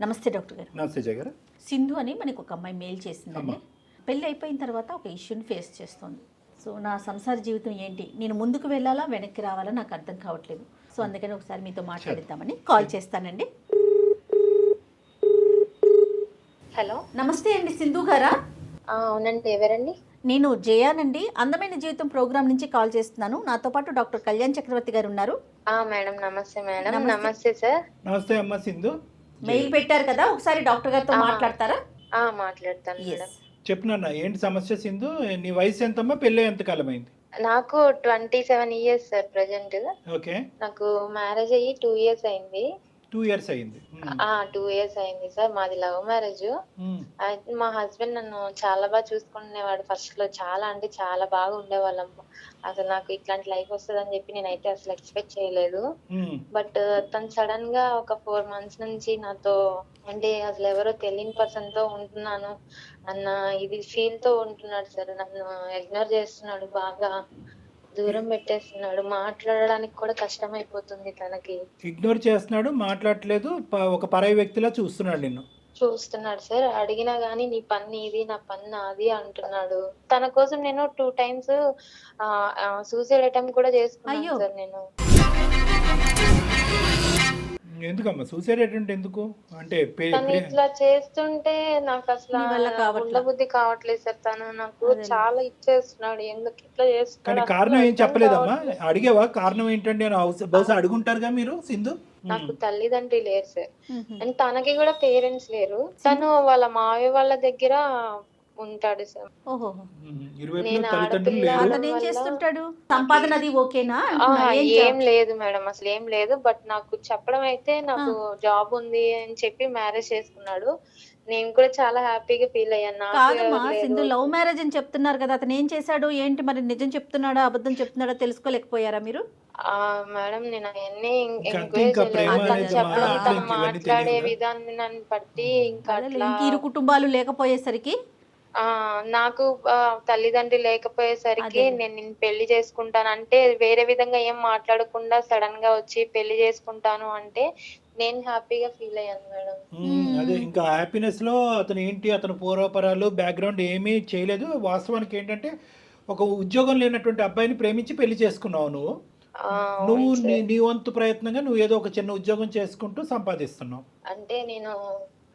నమస్తే డాక్టర్ గారు. నమస్తే జయ గారు. సింధు అని మనకు ఒక అమ్మాయి మెయిల్ చేసిందండి. పెళ్ళి అయిపోయిన తర్వాత ఒక ఇష్యూని ఫేస్ చేస్తుంది. సో నా సంసార జీవితం ఏంటి, నేను ముందుకు వెళ్ళాలా వెనక్కి రావాలా నాకు అర్థం కావట్లేదు. సో అందుకని ఒకసారి మీతో మాట్లాడిద్దామని కాల్ చేస్తానండి. హలో, నమస్తే అండి సింధు గారా? అవునండి. ఎవరండి? నేను జయానండి, అందమైన జీవితం ప్రోగ్రామ్ నుంచి కాల్ చేస్తున్నాను. నాతో పాటు డాక్టర్ కళ్యాణ్ చక్రవర్తి గారు ఉన్నారు. మేడం నమస్తే. మేడం నమస్తే సార్. నమస్తే అమ్మ సింధు. మెయిల్ పెట్టారు కదా, ఒకసారి డాక్టర్ గారితో మాట్లాడతారా? మాట్లాడతాను మేడం. చెప్పినా ఏంటి సమస్య సింధు? నీ వయసు ఎంతమ్మా, పెళ్ళి ఎంత కాలం అయింది? నాకు 27 years సార్ ప్రజెంట్. ఓకే. నాకు మ్యారేజ్ అయ్యి 2 years అయింది. 2 years అయింది. 2 years అయింది సార్. మాది లవ్ మ్యారేజ్. అయితే మా హస్బెండ్ నన్ను చాలా బాగా చూసుకునేవాడు. ఫస్ట్ లో చాలా అంటే చాలా బాగా ఉండేవాళ్ళం. అసలు నాకు ఇట్లాంటి లైఫ్ వస్తుందని చెప్పి నేనైతే అసలు ఎక్స్పెక్ట్ చేయలేదు. బట్ తను సడన్ గా ఒక 4 months నుంచి నాతో అంటే అసలు ఎవరో తెలియని పర్సన్ తో ఉంటున్నాను అన్న ఇది ఫీల్ తో ఉంటున్నాడు సార్. నన్ను ఇగ్నోర్ చేస్తున్నాడు, బాగా దూరం పెట్టేస్తున్నాడు. మాట్లాడడానికి కూడా కష్టం అయిపోతుంది తనకి. ఇగ్నోర్ చేస్తున్నాడు, మాట్లాడట్లేదు, ఒక పరాయి వ్యక్తిలా చూస్తున్నాడు నిన్ను. చూస్తున్నాడు సార్. అడిగినా గానీ నీ పని ఇది, నా పని నాది అంటున్నాడు. తన కోసం నేను 2 times సూసైడ్ అటెంప్ట్ కూడా చేసుకున్నాను సార్ నేను. ఎందుకమ్మా సూసైడ్ అటెంప్ట్ ఎందుకు? అంటే తను ఇట్లా చేస్తుంటే నాకు అసలు ఉండబుద్ధి కావట్లేదు సార్. తను నాకు చాలా ఇచ్చేస్తున్నాడు. ఎందుకు ఇట్లా చేస్తున్నాడు? కారణం ఏం చెప్పలేదమ్మా? అడిగేవా కారణం ఏంటండి అని? బహుశా అడుగుంటారుగా మీరు సింధు. నాకు తల్లిదండ్రి లేరు సార్, అండ్ తనకి కూడా పేరెంట్స్ లేరు. తను వాళ్ళ మావయ్య వాళ్ళ దగ్గర ఉంటాడు సార్. సంపాదన అది ఓకేనా? ఏం లేదు మేడం, అసలు ఏం లేదు. బట్ నాకు చెప్పడం అయితే నాకు జాబ్ ఉంది అని చెప్పి మ్యారేజ్ చేసుకున్నాడు. నేను కూడా చాలా హ్యాపీగా ఫీల్ అయ్యాను. కాదమ్మా సింధు, లవ్ మ్యారేజ్ అని చెప్తున్నారు కదా, అతను ఏం చేశాడు ఏంటి మరి? నిజం చెప్తున్నాడా అబద్ధం చెప్తున్నాడా తెలుసుకోలేకపోయారా మీరు? మేడం నేను అవన్నీ చెప్పడం, తను మాట్లాడే విధానాన్ని బట్టి ఇంకా ఇరు కుటుంబాలు లేకపోయేసరికి, నాకు తల్లిదండ్రి లేకపోయేసరికి నేను పెళ్లి చేసుకుంటాను అంటే వేరే విధంగా ఏం మాట్లాడకుండా సడన్ గా వచ్చి పెళ్లి చేసుకుంటాను అంటే నేను హ్యాపీగా ఫీల్ అయ్యాను మేడం. అదే ఇంకా హ్యాపీనెస్ లో అతను ఏంటి, అతను పూర్వపరాలు బ్యాక్గ్రౌండ్ ఏమీ చేయలేదు. వాస్తవానికి ఏంటంటే ఒక ఉద్యోగం లేనటువంటి అబ్బాయిని ప్రేమించి పెళ్లి చేసుకున్నావు నువ్వు. నువ్వు నీ వంతు ప్రయత్నంగా నువ్వు ఏదో ఒక చిన్న ఉద్యోగం చేసుకుంటూ సంపాదిస్తున్నావు. అంటే నేను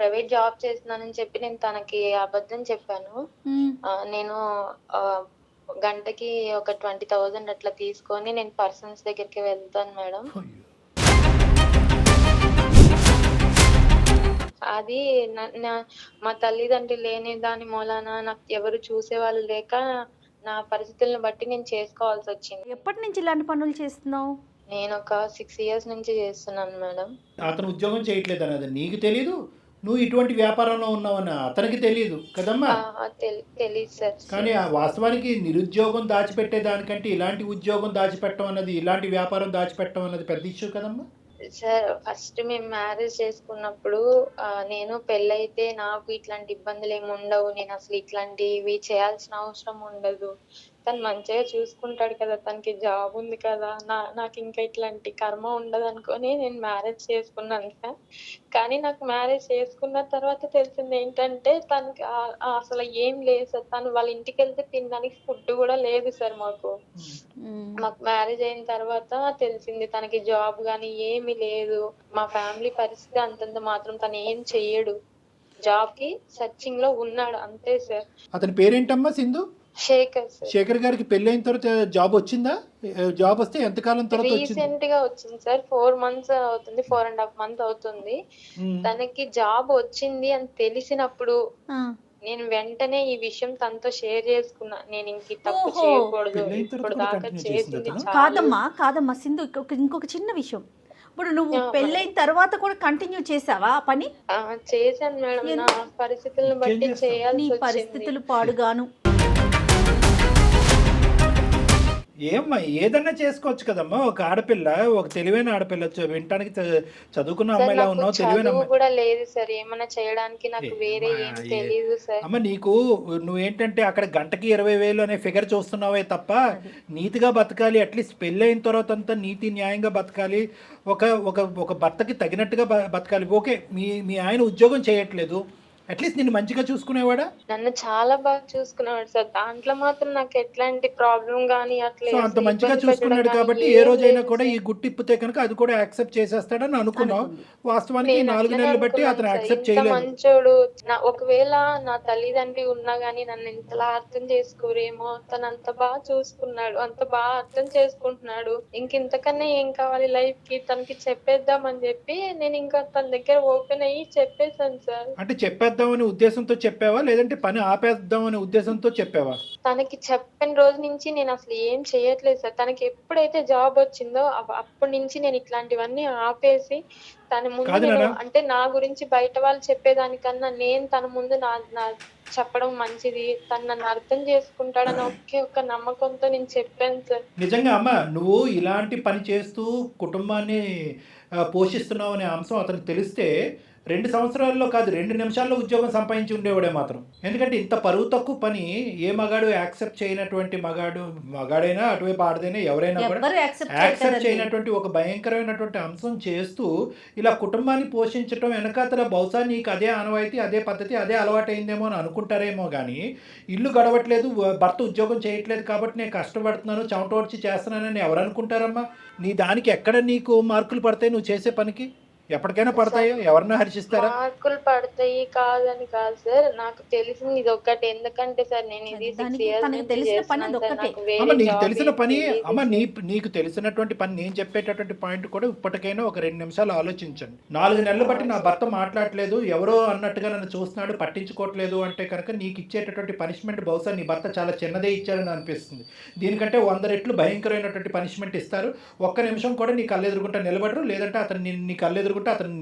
ప్రైవేట్ జాబ్ చేస్తున్నానని చెప్పి నేను తనకి అబద్ధం చెప్పాను. నేను గంటకి ఒక 20,000 అట్లా తీసుకొని నేను పర్సన్స్ దగ్గరికి వెళ్తాను మేడం. అది మా తల్లిదండ్రులు లేని దాని మూలాన నాకు ఎవరు చూసేవాళ్ళు లేక నా పరిస్థితులను బట్టి నేను చేసుకోవాల్సి వచ్చింది. ఎప్పటి నుంచి ఇలాంటి పనులు చేస్తున్నావు? నేను ఒక 6 years నుంచి చేస్తున్నాను మేడం. అతను ఉద్యోగం చేయట్లేదు అన్నది నీకు తెలీదు, నువ్వు ఇటువంటి వ్యాపారంలో ఉన్నావని అతనికి తెలియదు కదమ్మా? తెలియదు సార్. కానీ ఆ వాస్తవానికి నిరుద్యోగం దాచిపెట్టే దానికంటే ఇలాంటి ఉద్యోగం దాచిపెట్టడం అన్నది, ఇలాంటి వ్యాపారం దాచిపెట్టడం అన్నది పెద్ద ఇష్యూ కదమ్మా. సార్ ఫస్ట్ మేము మ్యారేజ్ చేసుకున్నప్పుడు నేను పెళ్ళైతే నాకు ఇట్లాంటి ఇబ్బందులు ఏమి ఉండవు, నేను అసలు ఇట్లాంటివి చేయాల్సిన అవసరం ఉండదు, తను మంచిగా చూసుకుంటాడు కదా, తనకి జాబ్ ఉంది కదా, నాకు ఇంకా ఇట్లాంటి కర్మ ఉండదు అనుకొని నేను మ్యారేజ్ చేసుకున్నాను సార్. కానీ నాకు మ్యారేజ్ చేసుకున్న తర్వాత తెలిసింది ఏంటంటే తనకి అసలు ఏం లేదు సార్. తను వాళ్ళ ఇంటికి వెళ్తే తినడానికి ఫుడ్ కూడా లేదు సార్. మాకు మ్యారేజ్ అయిన తర్వాత తెలిసింది తనకి జాబ్ గానీ ఏమీ లేదు. మా ఫ్యామిలీ పరిస్థితి అంతంత మాత్రం, తను ఏం చెయ్యడు, జాబ్ కి సర్చింగ్ లో ఉన్నాడు అంతే సార్. అతని పేరేంటమ్మా? సింధు. శేఖర్. శేఖర్ గారికి పెళ్లి అయిన తర్వాత జాబ్ వచ్చిందా? జాబ్ వస్తే ఎంతకాలం తర్వాత రీసెంట్ గా వచ్చింది సార్. 4 months అవుతుంది, 4.5 months అవుతుంది. తనకి జాబ్ వచ్చింది అని తెలిసినప్పుడు నేను వెంటనే ఈ విషయం తనతో షేర్ చేసుకున్నా. నేను ఇంక తప్పు చేయకూడదు, ఇప్పుడు దాకా చేసింది. కాదమ్మా సింధు, ఇంకొక చిన్న విషయం. ఇప్పుడు నువ్వు పెళ్ళైన తర్వాత కూడా కంటిన్యూ చేసావా ఆ పని? చేశాను మేడం. నా పరిస్థితులను బట్టి చేయాలి. పరిస్థితులు పాడుగాను ఏమ్మా ఏదన్నా చేసుకోవచ్చు కదమ్మా, ఒక ఆడపిల్ల, ఒక తెలివైన ఆడపిల్ల, వినటానికి చదువుకున్న సార్ అమ్మాయిలా నాకు ఉన్నావు, తెలివైన చదువు అమ్మాయి. కూడా లేదు సార్, ఏమన్నా చేయడానికి నాకు వేరే ఏం తెలియదు సార్. అమ్మ నీకు నువ్వేంటంటే అక్కడ గంటకి 20,000 అనే ఫిగర్ చూస్తున్నావే తప్ప నీతిగా బతకాలి, అట్లీస్ట్ పెళ్ళి అయిన తర్వాత అంతా నీతి న్యాయంగా బతకాలి, ఒక ఒక ఒక భర్తకి తగినట్టుగా బతకాలి. ఓకే, మీ ఆయన ఉద్యోగం చేయట్లేదు, అట్లీస్ట్ నిన్ను మంచిగా చూసుకునేవాడా? నన్ను చాలా బాగా చూసుకునేవాడు సార్, దాంట్లో మాత్రం నాకు ఎట్లాంటి ప్రాబ్లం గానీ అట్లా సో అంత మంచిగా చూసుకున్నాడు కాబట్టి ఏ రోజైనా కూడా ఈ గుట్టిప్పితే కనుక అది కూడా యాక్సెప్ట్ చేసేస్తాడని అనుకున్నావు. వాస్తవానికి ఈ 4 నెలలు బట్టి అతను యాక్సెప్ట్ చేయలేదు. మంచోడు ఒకవేళ నా తల్లిదండ్రి ఉన్నా గానీ నన్ను ఇంతలా అర్థం చేసుకోరేమో, తను అంత బాగా చూసుకున్నాడు, అంత బాగా అర్థం చేసుకుంటున్నాడు, ఇంకింతకన్నా ఏం కావాలి లైఫ్ కి, తనకి చెప్పేద్దామని చెప్పి నేను ఇంకా తన దగ్గర ఓపెన్ అయ్యి చెప్పేశాను సార్. అంటే చెప్పేద్దామనే ఉద్దేశంతో చెప్పావా, లేదంటే పని ఆపేద్దామనే ఉద్దేశంతో చెప్పావా? తనకి చెప్పిన రోజు నుంచి నేను అసలు ఏం చేయట్లేదు సార్. తనకి ఎప్పుడైతే జాబ్ వచ్చిందో అప్పటి నుంచి నేను ఇట్లాంటివన్నీ ఆపేసి తన ముందు అంటే నా గురించి బయట వాళ్ళు చెప్పేదానికన్నా నేను తన ముందు నా చెప్పడం మంచిది, తను నన్ను అర్థం చేసుకుంటాడని ఒకే ఒక్క నమ్మకంతో నేను చెప్పాను సార్. నిజంగా అమ్మ, నువ్వు ఇలాంటి పని చేస్తూ కుటుంబాన్ని పోషిస్తున్నావు అనే అంశం అతనికి తెలిస్తే 2 సంవత్సరాల్లో కాదు 2 నిమిషాల్లో ఉద్యోగం సంపాదించి ఉండేవాడే మాత్రం. ఎందుకంటే ఇంత పరువు తక్కువ పని ఏ మగాడు యాక్సెప్ట్ చేయనటువంటి మగాడైనా అటువైపు ఆడదైనా ఎవరైనా కూడా యాక్సెప్ట్ చేయనటువంటి ఒక భయంకరమైనటువంటి అంశం చేస్తూ ఇలా కుటుంబాన్ని పోషించడం వెనకాతల బహుశా నీకు అదే ఆనవాయితీ, అదే పద్ధతి, అదే అలవాటు అయిందేమో అని అనుకుంటారేమో కానీ ఇల్లు గడవట్లేదు, భర్త ఉద్యోగం చేయట్లేదు కాబట్టి నేను కష్టపడుతున్నాను, చెమటోడ్చి చేస్తున్నానని ఎవరు అనుకుంటారమ్మా? నీ దానికి ఎక్కడ నీకు మార్కులు పడతాయి నువ్వు చేసే పనికి? ఎప్పటికైనా పడతాయో, ఎవరన్నా హర్షిస్తారా? మార్కులు పడతాయి కాదని కాదు సార్, నాకు తెలిసింది ఇది ఒక్కటే. ఎందుకంటే సార్ నేను ఇది 6 years తనకి తెలిసిన పని అదొక్కటే. అమ్మ నీకు తెలిసిన పని, అమ్మ నీకు తెలిసినటువంటి పని నేను చెప్పేటటువంటి పాయింట్ కూడా ఇప్పటికైనా ఒక 2 నిమిషాలు ఆలోచించండి. 4 నెలలు బట్టి నా భర్త మాట్లాడలేదు, ఎవరో అన్నట్టుగా నన్ను చూస్తున్నాడు, పట్టించుకోవట్లేదు అంటే కనుక నీకు ఇచ్చేటటువంటి పనిష్మెంట్ బహుశా నీ భర్త చాలా చిన్నదే ఇచ్చారని అనిపిస్తుంది. దీనికంటే 100 రెట్లు భయంకరమైనటువంటి పనిష్మెంట్ ఇస్తారు. ఒక్క నిమిషం కూడా నీ కళ్ళెదురుకుంటా నిలబడరు, లేదంటే అతను నీ కళ్ళెదురు అతను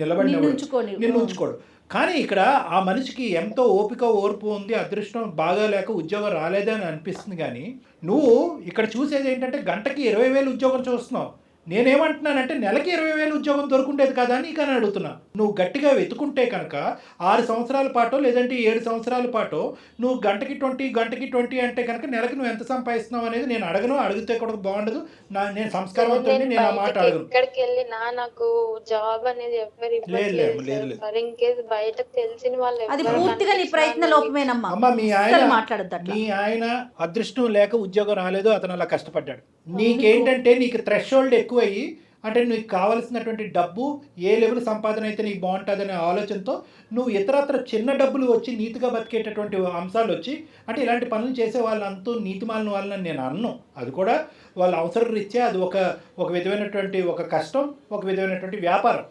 నిన్ను ఉంచుకోడు. కానీ ఇక్కడ ఆ మనిషికి ఎంతో ఓపిక ఓర్పు ఉంది, అదృష్టం బాగా లేక ఉద్యోగం రాలేదని అనిపిస్తుంది. కానీ నువ్వు ఇక్కడ చూసేది ఏంటంటే గంటకి 20,000 ఉద్యోగం చూస్తున్నావు. నేనేమంటున్నానంటే నెలకి 20,000 ఉద్యోగం దొరుకుండేది కదా నీకని అడుగుతున్నా. నువ్వు గట్టిగా వెతుకుంటే కనుక 6 సంవత్సరాల పాటో లేదంటే 7 సంవత్సరాల పాటో నువ్వు గంటకి 20 అంటే కనుక నెలకి నువ్వు ఎంత సంపాదిస్తున్నావు అనేది నేను అడగను, అడిగితే కూడా బాగుండదు. నేను సంస్కారవంతుని, నేను ఆ మాట అడగను. ఎక్కడికి వెళ్ళినా నాకు జాబ్ అనేది ఎవరు బయటకు తెలిసిన వాళ్ళు అది పూర్తిగా నీ ప్రయత్న లోపమేనమ్మా. అమ్మ మీ ఆయన అదృష్టం లేక ఉద్యోగం రాలేదు, అతను అలా కష్టపడ్డాడు. నీకేంటంటే నీకు థ్రెషోల్డ్ ఎక్కువయ్యి, అంటే నీకు కావాల్సినటువంటి డబ్బు ఏ లెవెల్ సంపాదన అయితే నీకు బాగుంటుందనే ఆలోచనతో నువ్వు ఇతరత్ర చిన్న డబ్బులు వచ్చి నీతిగా బతికేటటువంటి అంశాలు వచ్చి, అంటే ఇలాంటి పనులు చేసే వాళ్ళంతా నీతిమాలిన వాళ్ళని నేను అన్ను. అది కూడా వాళ్ళ అవసరం రీత్యా అది ఒక విధమైనటువంటి ఒక కష్టం, ఒక విధమైనటువంటి వ్యాపారం.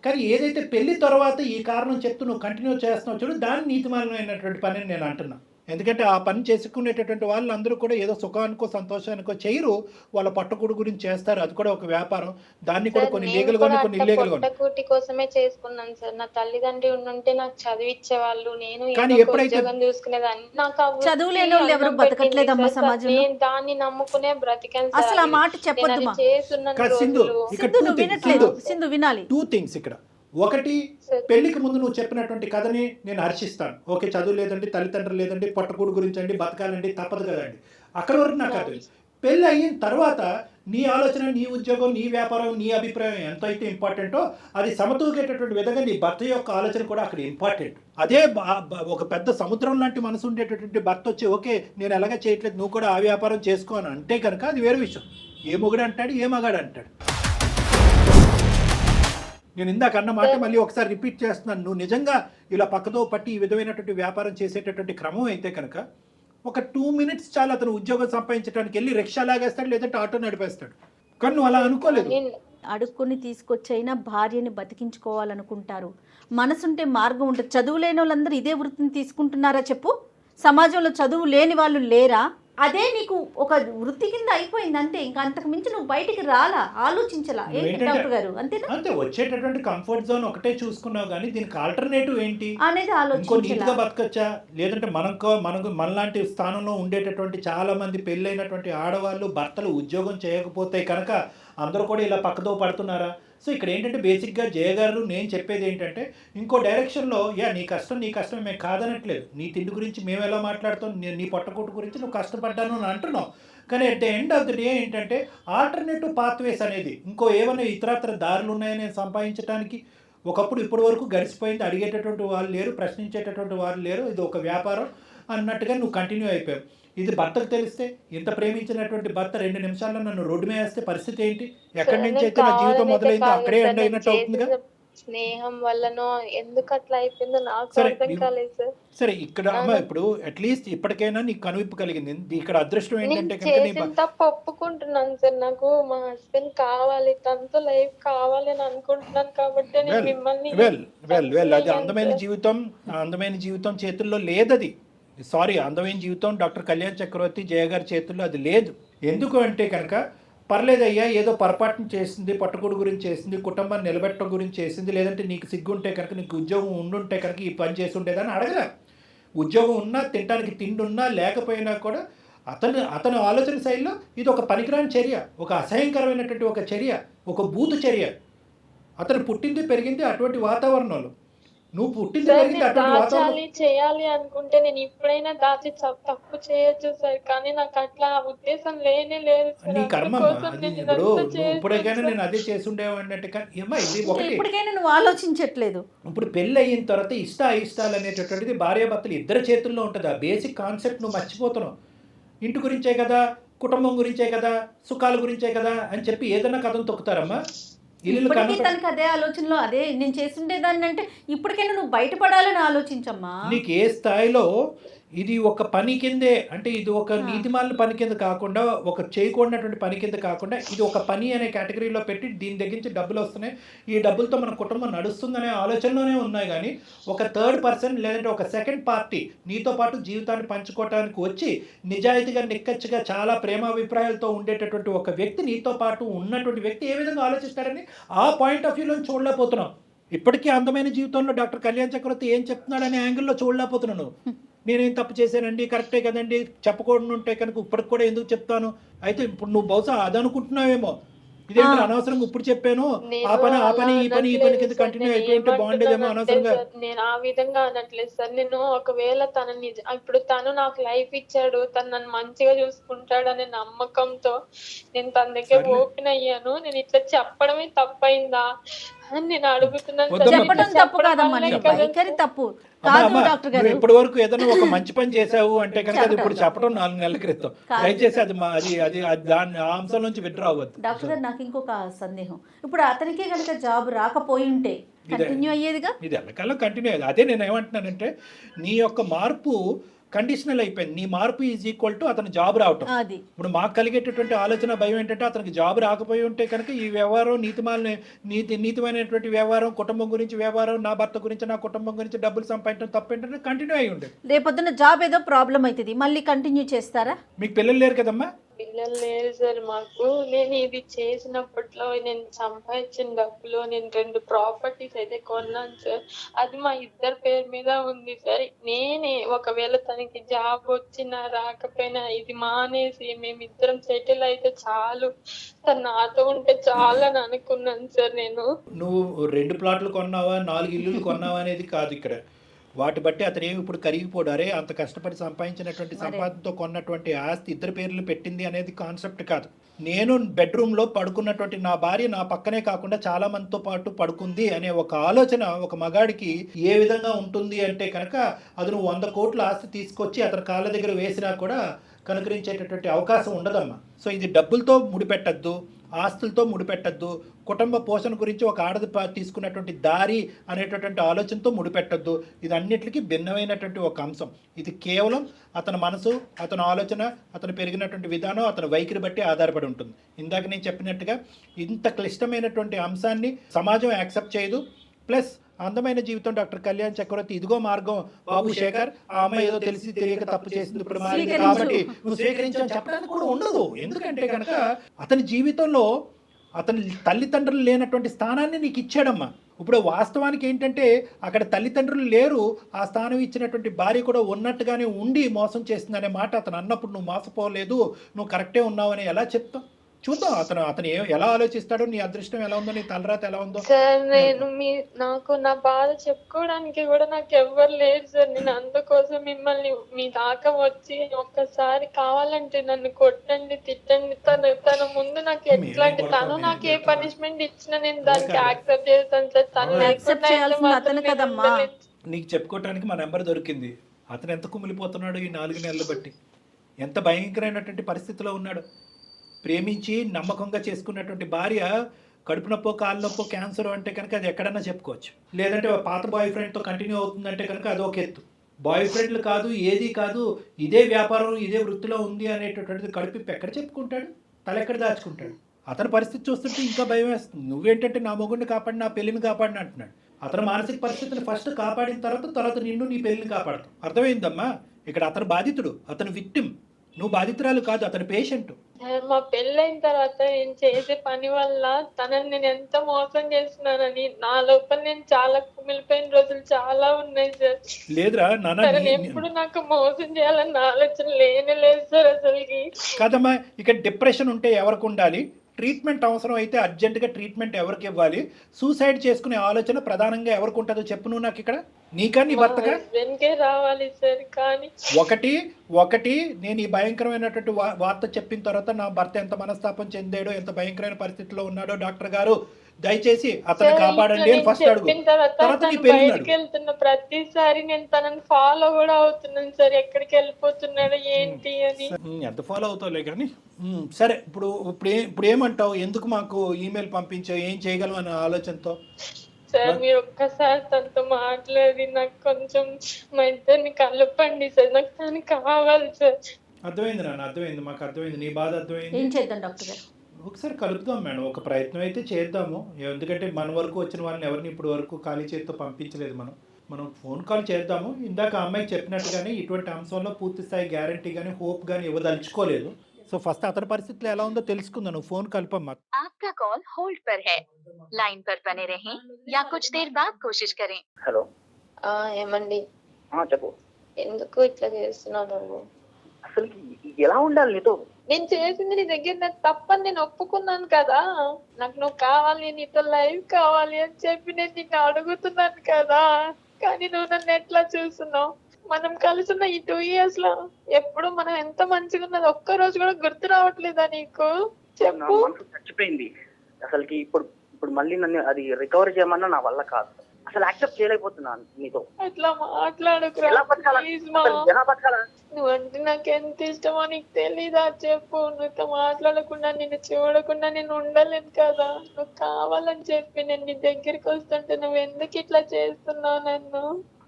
కానీ ఏదైతే పెళ్లి తర్వాత ఈ కారణం చెప్తూ నువ్వు కంటిన్యూ చేస్తున్నావు చూడు, దాన్ని నీతిమాలినమైనటువంటి పని నేను అంటున్నా. ఎందుకంటే ఆ పని చేసుకునేటటువంటి వాళ్ళు అందరూ కూడా ఏదో సుఖానికో సంతోషానికో చేయరు, వాళ్ళ పట్టుకూడు గురించి చేస్తారు. అది కూడా ఒక వ్యాపారం. దాన్ని కూడా కొన్ని లీగల్ గా కొన్ని ఇల్లీగల్ గా పట్టుకూటి కోసమే చేసుకున్నాను సార్. నా తల్లిదండ్రి ఉంటే నాకు చదివిచ్చేవాళ్ళు, నేను ఉద్యోగం చూసుకునేదాన్ని. నాకు చదువు లేని వాళ్ళు ఎవరు బతకట్లేదమ్మా సమాజంలో. నేను దాన్ని నమ్ముకునే బ్రతికాను. అసలు ఆ మాట చెప్పొద్దు సింధు, వినాలి. 2 things ఇక్కడ. ఒకటి, పెళ్లికి ముందు నువ్వు చెప్పినటువంటి కథని నేను హర్షిస్తాను. ఓకే, చదువు లేదండి, తల్లిదండ్రులు లేదండి, పట్టుకూడు గురించి అండి, బతకాలండి, తప్పదు కదండి, అక్కడ వరకు నాకు అది తెలుసు. పెళ్ళి అయిన తర్వాత నీ ఆలోచన, నీ ఉద్యోగం, నీ వ్యాపారం, నీ అభిప్రాయం ఎంత అయితే ఇంపార్టెంటో అది సమతూగేటటువంటి విధంగా నీ భర్త యొక్క ఆలోచన కూడా అక్కడ ఇంపార్టెంట్. అదే ఒక పెద్ద సముద్రం లాంటి మనసు ఉండేటటువంటి భర్త వచ్చి ఓకే నేను ఎలాగ చేయట్లేదు, నువ్వు కూడా ఆ వ్యాపారం చేసుకో అని అంటే కనుక అది వేరే విషయం. ఏ మొగుడు అంటాడు, ఏ మగాడు అంటాడు. నేను ఇందాక అన్న మాట మళ్ళీ ఒకసారి రిపీట్ చేస్తున్నాను. నువ్వు నిజంగా ఇలా పక్కతో పట్టి ఈ విధమైనటువంటి వ్యాపారం చేసేటటువంటి క్రమం అయితే కనుక ఒక 2 minutes చాలు అతను ఉద్యోగం సంపాదించడానికి వెళ్ళి రిక్షా లాగేస్తాడు, లేదంటే ఆటో నడిపేస్తాడు. కానీ నువ్వు అలా అనుకోలేదు. అడుక్కొని తీసుకొచ్చైనా భార్యని బతికించుకోవాలనుకుంటారు. మనసుంటే మార్గం ఉంటుంది. చదువు లేని వాళ్ళందరూ ఇదే వృత్తిని తీసుకుంటున్నారా చెప్పు? సమాజంలో చదువు లేని వాళ్ళు లేరా? అదే నీకు ఒక వృత్తి కింద అయిపోయింది అంతే. ఇంకా అంతకు మించి నువ్వు బయటికి రాలా, ఆలోచించలా. ఏంటి ఏంటంటే- డాక్టర్ గారు అంతేనా అంతే, వచ్చేటటువంటి కంఫర్ట్ జోన్ ఒకటే చూసుకున్నావు కానీ దీనికి ఆల్టర్నేటివ్ ఏంటి? అనేది ఇంకో ఆలోచించలా. నీట్గా బతకచ్చా, లేదంటే మనకు మనలాంటి స్థానంలో ఉండేటటువంటి చాలా మంది పెళ్ళైనటువంటి ఆడవాళ్ళు భర్తలు ఉద్యోగం చేయకపోతే కనుక అందరూ కూడా ఇలా పక్కదో పడుతున్నారా? సో ఇక్కడ ఏంటంటే బేసిక్గా జయ గారు నేను చెప్పేది ఏంటంటే ఇంకో డైరెక్షన్లో నీ కష్టం మేము కాదనట్లేదు. నీ తిండి గురించి మేము ఎలా మాట్లాడుతాం, నీ పొట్టకూటు గురించి నువ్వు కష్టపడ్డాను అని అంటున్నావు. కానీ at the end of the day ఏంటంటే ఆల్టర్నేటివ్ పాత్వేస్ అనేది ఇంకో ఏమైనా ఇతరత్ర దారులు ఉన్నాయని సంపాదించడానికి ఒకప్పుడు ఇప్పటి వరకు గడిచిపోయింది, అడిగేటటువంటి వాళ్ళు లేరు, ప్రశ్నించేటటువంటి వాళ్ళు లేరు, ఇది ఒక వ్యాపారం అన్నట్టుగా నువ్వు కంటిన్యూ అయిపోయావు. ఇది భర్తకు తెలిస్తే, ఇంత ప్రేమించినటువంటి భర్త 2 నిమిషాల్లో నన్ను రోడ్డు మీద వేస్తే పరిస్థితి ఏంటి? ఎక్కడి నుంచి అయితే నా జీవితం మొదలైందో అక్కడే ఎండ్ అయినట్టు అవుతుందిగా. స్నేహం వల్లనో ఎందుకు అట్లా అయిపోయిందో నాకు సరే, అర్థం కాలేదు సార్. సరే ఇక్కడ అమ్మ ఇప్పుడు అట్లీస్ట్ ఇప్పటికైనా నీకు కనువిప్పు కలిగింది. ఇక్కడ అదృష్టం నేను ఏంటంటే కనుక నీ చేసిన తప్పు ఒప్పుకుంటున్నాను సార్. నాకు మా హస్బెండ్ కావాలి, తనతో లైఫ్ కావాలి అని అనుకుంటున్నాను కాబట్టి నేను మిమ్మల్ని అది అందమైన జీవితం చేతుల్లో లేదది. సారీ, అందమైన జీవితం డాక్టర్ కళ్యాణ్ చక్రవర్తి జయ గారి చేతుల్లో అది లేదు. ఎందుకు అంటే కనుక పర్లేదయ్యా, ఏదో పొరపాటును చేసింది, పట్టుకోడు గురించి చేసింది, కుటుంబాన్ని నిలబెట్టడం గురించి చేసింది, లేదంటే నీకు సిగ్గుంటే కనుక, నీకు ఉద్యోగం ఉండుంటే కనుక ఈ పని చేసి ఉండేదని అడగలే. ఉద్యోగం ఉన్నా, తినడానికి తిండి ఉన్నా లేకపోయినా కూడా అతని ఆలోచన శైలిలో ఇది ఒక పనికిరాని చర్య, ఒక అసహ్యకరమైనటువంటి ఒక చర్య, ఒక బూతు చర్య. అతను పుట్టింది పెరిగింది అటువంటి వాతావరణంలో, నువ్వు పుట్టింది పెరిగింది అటువంటి వాతావరణం. చేయాలి అనుకుంటే నేను ఇప్పుడైనా దాచి తప్పు చేయొచ్చు సార్, కానీ నాకు అట్లా ఉద్దేశం లేనే లేదు సార్. నీ కర్మ అది. ఇప్పుడు ఇప్పుడైనా నేను అదే చేసి ఉండేవాడిని అంటే ఏమా ఇది ఒకటి. ఇప్పటికైనా నువ్వు ఆలోచించట్లేదు. ఇప్పుడు పెళ్ళి అయిన తర్వాత అయిష్టాలు అనేటటువంటిది భార్యాభర్తలు ఇద్దరి చేతుల్లో ఉంటుంది. ఆ బేసిక్ కాన్సెప్ట్ నువ్వు మర్చిపోతున్నావు. ఇంటి గురించే కదా, కుటుంబం గురించే కదా, సుఖాల గురించే కదా అని చెప్పి ఏదైనా కథను తొక్కుతారమ్మా. ఇప్పటికీ తనకి అదే ఆలోచనలో, అదే నేను చేస్తుండేదాన్ని అంటే ఇప్పటికైనా నువ్వు బయటపడాలని ఆలోచించమ్మా. నీకు ఏ స్థాయిలో ఇది ఒక పని కిందే, అంటే ఇది ఒక నీతిమాలిన పని కింద కాకుండా, ఒక చేయకూడనటువంటి పని కింద కాకుండా, ఇది ఒక పని అనే కేటగిరీలో పెట్టి దీని దగ్గర నుంచి డబ్బులు వస్తున్నాయి, ఈ డబ్బులతో మన కుటుంబం నడుస్తుందనే ఆలోచనలోనే ఉన్నాయి. కానీ ఒక థర్డ్ పర్సన్ లేదంటే ఒక సెకండ్ పార్టీ నీతో పాటు జీవితాన్ని పంచుకోవడానికి వచ్చి నిజాయితీగా నిక్కచ్చిగా చాలా ప్రేమాభిప్రాయాలతో ఉండేటటువంటి ఒక వ్యక్తి నీతో పాటు ఉన్నటువంటి వ్యక్తి ఏ విధంగా ఆలోచిస్తాడని ఆ పాయింట్ ఆఫ్ వ్యూలో చూడలేకపోతున్నాం. ఇప్పటికీ అందమైన జీవితంలో డాక్టర్ కళ్యాణ్ చక్రవర్తి ఏం చెప్తున్నాడనే యాంగిల్లో చూడలేకపోతున్నాను. నేనేం తప్పు చేశానండి, కరెక్టే కదండి, చెప్పకూడదు ఉంటే కనుక ఇప్పటికి కూడా ఎందుకు చెప్తాను? అయితే ఇప్పుడు నువ్వు బహుశా అదనుకుంటున్నావేమో, ఇదేంటి అనవసరంగా ఇప్పుడు చెప్పాను, ఆ పని ఈ పని కింద కంటిన్యూ అయిపోయింటే బాగుండేదేమో అనవసరంగా. నేను ఆ విధంగా అనట్లేదు సార్. నేను ఒకవేళ ఇప్పుడు తను నాకు లైఫ్ ఇచ్చాడు, తను నన్ను మంచిగా చూసుకుంటాడు అనే నమ్మకంతో నేను తన దగ్గర ఓపెన్ అయ్యాను. నేను ఇట్లా చెప్పడమే తప్పైందా అని నేను అడుగుతున్నాను. చెప్పడం తప్పు కాదమ్మా, నీ వైఖరి తప్పు కాదు డాక్టర్ గారు. ఇప్పటి వరకు ఏదైనా ఒక మంచి పని చేసావు అంటే కనుక అది ఇప్పుడు చెప్పడం 4 నెలల క్రితం. దయచేసి అది దాని ఆ అంశం నుంచి విత్డ్రా అవ్వద్దు. డాక్టర్ గారు నాకు ఇంకొక సందేహం, ఇప్పుడు అతనికే కనుక జాబ్ రాకపోయి ఉంటే కంటిన్యూ అయ్యేదిగా? ఇది ఎల్లకాలం కంటిన్యూ అయ్యేది. అదే నేను ఏమంటున్నానంటే నీ యొక్క మార్పు కండిషనల్ అయిపోయింది. నీ మార్పు ఈజ్ ఈక్వల్ టు అతను జాబ్ రావటం. ఇప్పుడు మాకు కలిగేటటువంటి ఆలోచన భయం ఏంటంటే అతనికి జాబ్ రాకపోయి ఉంటే కనుక ఈ వ్యవహారం నీతిమైనటువంటి వ్యవహారం, కుటుంబం గురించి వ్యవహారం, నా భర్త గురించి నా కుటుంబం గురించి డబ్బులు సంపాదించడం తప్పేంటంటే కంటిన్యూ అయ్యి ఉండేది. రేపొద్దున జాబ్ ఏదో ప్రాబ్లం అవుతుంది, మళ్ళీ కంటిన్యూ చేస్తారా? మీకు పిల్లలు లేరు కదమ్మా? పిల్లలు లేరు సార్ మాకు. నేను ఇది చేసినప్పట్లో నేను సంపాదించిన డబ్బులో నేను 2 ప్రాపర్టీస్ అయితే కొన్నాను సార్. అది మా ఇద్దరి పేరు మీద ఉంది సార్. నేనే ఒకవేళ తనకి జాబ్ వచ్చినా రాకపోయినా ఇది మానేసి మేమిద్దరం సెటిల్ అయితే చాలు, తను నాతో ఉంటే చాలు అని అనుకున్నాను సార్. నువ్వు 2 ప్లాట్లు కొన్నావా, 4 ఇల్లులు కొన్నావా అనేది కాదు ఇక్కడ. వాటి బట్టి అతను ఏమి ఇప్పుడు కరిగిపోడు. అరే అంత కష్టపడి సంపాదించినటువంటి సంపాదనతో కొన్నటువంటి ఆస్తి ఇద్దరు పేర్లు పెట్టింది అనేది కాన్సెప్ట్ కాదు. నేను బెడ్రూమ్లో పడుకున్నటువంటి నా భార్య నా పక్కనే కాకుండా చాలా మందితో పాటు పడుకుంది అనే ఒక ఆలోచన ఒక మగాడికి ఏ విధంగా ఉంటుంది అంటే కనుక అది నువ్వు 100 కోట్ల ఆస్తి తీసుకొచ్చి అతని కాళ్ళ దగ్గర వేసినా కూడా కనుకరించేటటువంటి అవకాశం ఉండదమ్మా. సో ఇది డబ్బులతో ముడిపెట్టద్దు, ఆస్తులతో ముడిపెట్టద్దు, కుటుంబ పోషణ గురించి ఒక ఆడది తీసుకున్నటువంటి దారి అనేటటువంటి ఆలోచనతో ముడిపెట్టద్దు. ఇది అన్నిటికీ భిన్నమైనటువంటి ఒక అంశం. ఇది కేవలం అతని మనసు, అతని ఆలోచన, అతను పెరిగినటువంటి విధానం, అతని వైఖరి బట్టి ఆధారపడి ఉంటుంది. ఇందాక నేను చెప్పినట్టుగా ఇంత క్లిష్టమైనటువంటి అంశాన్ని సమాజం యాక్సెప్ట్ చేయదు. ప్లస్ అందమైన జీవితం డాక్టర్ కళ్యాణ్ చక్రవర్తి, ఇదిగో మార్గం బాబు శేఖర్, ఆ అమ్మాయి ఏదో తెలిసి తెలియక తప్పు చేసింది ఇప్పుడు మారింది స్వీకరించు. కాబట్టి నువ్వు స్వీకరించని చెప్పడానికి కూడా ఉండదు. ఎందుకంటే కనుక అతని జీవితంలో అతని తల్లిదండ్రులు లేనటువంటి స్థానాన్ని నీకు ఇచ్చాడమ్మా. ఇప్పుడు వాస్తవానికి ఏంటంటే అక్కడ తల్లిదండ్రులు లేరు, ఆ స్థానం ఇచ్చినటువంటి భార్య కూడా ఉన్నట్టుగానే ఉండి మోసం చేస్తుందనే మాట అతను అన్నప్పుడు నువ్వు మోసపోలేదు, నువ్వు కరెక్టే ఉన్నావని ఎలా చెప్తావు? చూద్దాం అతను ఎలా ఆలోచిస్తాడో, నీ అదృష్టం ఎలా ఉందో, నీ తలరాత ఎలా ఉందో. సార్ నేను నాకు నా బాధ చెప్పుకోవడానికి కూడా నాకు ఎవ్వరు లేరు సార్. నేను అందుకోసం మిమ్మల్ని మీ దాకా వచ్చి ఒక్కసారి కావాలంటే నన్ను కొట్టండి, తిట్టండి. తన ముందు నాకు ఎట్లాంటి తను నాకు ఏ పనిష్మెంట్ ఇచ్చినా నేను దానికి యాక్సెప్ట్ చేస్తాను సార్. తను యాక్సెప్ట్ చేయాల్సింది అతను కదమ్మా. నీకు చెప్పుకోవడానికి మా నెంబర్ దొరికింది. అతను ఎంత కుమిలిపోతున్నాడు ఈ 4 నెలలు బట్టి, ఎంత భయంకరమైనటువంటి పరిస్థితిలో ఉన్నాడు. ప్రేమించి నమ్మకంగా చేసుకున్నటువంటి భార్య కడుపు నొప్పో కాలు నొప్పో క్యాన్సర్ అంటే కనుక అది ఎక్కడన్నా చెప్పుకోవచ్చు. లేదంటే పాత బాయ్ ఫ్రెండ్తో కంటిన్యూ అవుతుందంటే కనుక అది ఒక ఎత్తు. బాయ్ ఫ్రెండ్లు కాదు, ఏది కాదు, ఇదే వ్యాపారం ఇదే వృత్తిలో ఉంది అనేటటువంటిది కడుపు ఎక్కడ చెప్పుకుంటాడు, తల ఎక్కడ దాచుకుంటాడు. అతని పరిస్థితి చూస్తుంటే ఇంకా భయం వేస్తుంది. నువ్వేంటంటే నా మొగుడిని కాపాడి నా పెళ్లిని కాపాడిని అంటున్నాడు. అతని మానసిక పరిస్థితిని ఫస్ట్ కాపాడిన తర్వాత నిన్ను నీ పెళ్లిని కాపాడతాం. అర్థమైందమ్మా? ఇక్కడ అతను బాధితుడు, అతను విక్టిమ్, నువ్వు బాధితురాలు కాదు, అతని పేషెంట్. మా పెళ్ళైన తర్వాత నేను చేసే పని వల్ల తనని నేను ఎంత మోసం చేస్తున్నానని నా లోపల నేను చాలా కుమిలిపోయిన రోజులు చాలా ఉన్నాయి సార్. లేదురా నాన్న, తనని ఎప్పుడు నాకు మోసం చేయాలన్న ఆలోచన లేనే లేదు సార్ అసలుకి. కాదమ్మా, ఇక డిప్రెషన్ ఉంటే ఎవరికి ఉండాలి, ట్రీట్మెంట్ అవసరం అయితే అర్జెంటుగా ట్రీట్మెంట్ ఎవరికి ఇవ్వాలి, సూసైడ్ చేసుకునే ఆలోచన ప్రధానంగా ఎవరికి ఉంటుందో చెప్పు నువ్వు నాకు. ఇక్కడ నీకా నీ భర్తగా? వెనకే రావాలి సార్. కానీ ఒకటి నేను ఈ భయంకరమైనటువంటి వార్త చెప్పిన తర్వాత నా భర్త ఎంత మనస్తాపం చెందాడో, ఎంత భయంకరమైన పరిస్థితిలో ఉన్నాడో డాక్టర్ గారు దయచేసి అతను కాపాడండి అని ఫస్ట్ అడుగు. తర్వాత నీ పెళ్లి బయటకు వెళ్తున్న ప్రతిసారి నేను తనని ఫాలో కూడా అవుతున్నాను సార్, ఎక్కడికి వెళ్ళిపోతున్నాడో ఏంటి అని. ఎంత ఫాలో అవుతావులే కానీ సరే. ఇప్పుడు ఏమంటావు? ఎందుకు మాకు ఈమెయిల్ పంపించావు? ఏం చేయగలం అనే ఆలోచనతో సార్ మీరు ఒక్కసారి తనతో మాట్లాడి నాకు కొంచెం మా ఇద్దరిని కలపండి సార్. నాకు తను కావాలి సార్. అర్థమైంది నాన్న, అర్థమైంది, మాకు అర్థమైంది, నీ బాధ అర్థమైంది. ఏం చేద్దాం డాక్టర్ గారు? ఒకసారి కలుపుదాం మేడం, ఒక ప్రయత్నం అయితే చేద్దాము. ఎందుకంటే మన వరకు వచ్చిన వాళ్ళని ఎవరిని ఇప్పుడు వరకు ఖాళీ చేతితో పంపించలేదు. మనం ఫోన్ కాల్ చేద్దాము. ఇందాక అమ్మాయికి చెప్పినట్టుగానే ఇటువంటి అంశంలో పూర్తి స్థాయి గ్యారంటీ కానీ హోప్ కానీ ఇవ్వదలుచుకోలేదు. సో ఫస్ట్ అతని పరిస్థితులు ఎలా ఉందో తెలుసుకుందాం. నువ్వు ఫోన్ కలపమ్మా. आपका कॉल होल्ड पर है, लाइन पर बने रहें या कुछ देर बाद कोशिश करें. హలో, ఏమండి చెప్పు. ఎందుకు ఇట్లా చేస్తున్నావు నువ్వు? అసలు ఎలా ఉండాలి నీతో? నేను చేసింది నీ దగ్గర నాకు తప్పని నేను ఒప్పుకున్నాను కదా. నాకు నువ్వు కావాలి, నీతో లైఫ్ కావాలి అని చెప్పి నేను నిన్ను అడుగుతున్నాను కదా. కానీ నువ్వు నన్ను ఎట్లా చూస్తున్నావు? మనం కలిసి ఉన్న ఈ 2 years లో ఎప్పుడు మనం ఎంత మంచిగా ఉన్నది ఒక్క రోజు కూడా గుర్తు రావట్లేదా నీకు? నా చెప్పు. మనసు చచ్చిపోయింది అసలుకి. ఇప్పుడు మళ్ళీ నన్ను అది రికవర్ చేయమన్నా నా వల్ల కాదు. అసలు యాక్సెప్ట్ చేయలేకపోతున్నాను నీతో. అట్లా మాట్లాడుకురా ఎలా బతకాలా? ప్లీజ్ మా. అసలు ఎలా బతకాలా? నువ్వంటే నాకు ఎంత ఇష్టమో నీకు తెలీదా? చెప్పు. నువ్వుతో మాట్లాడకుండా నిన్ను చూడకుండా నేను ఉండలేను కదా. నువ్వు కావాలని చెప్పి నేను నీ దగ్గరికి వస్తుంటే నువ్వు ఎందుకు ఇట్లా చేస్తున్నావు నన్ను?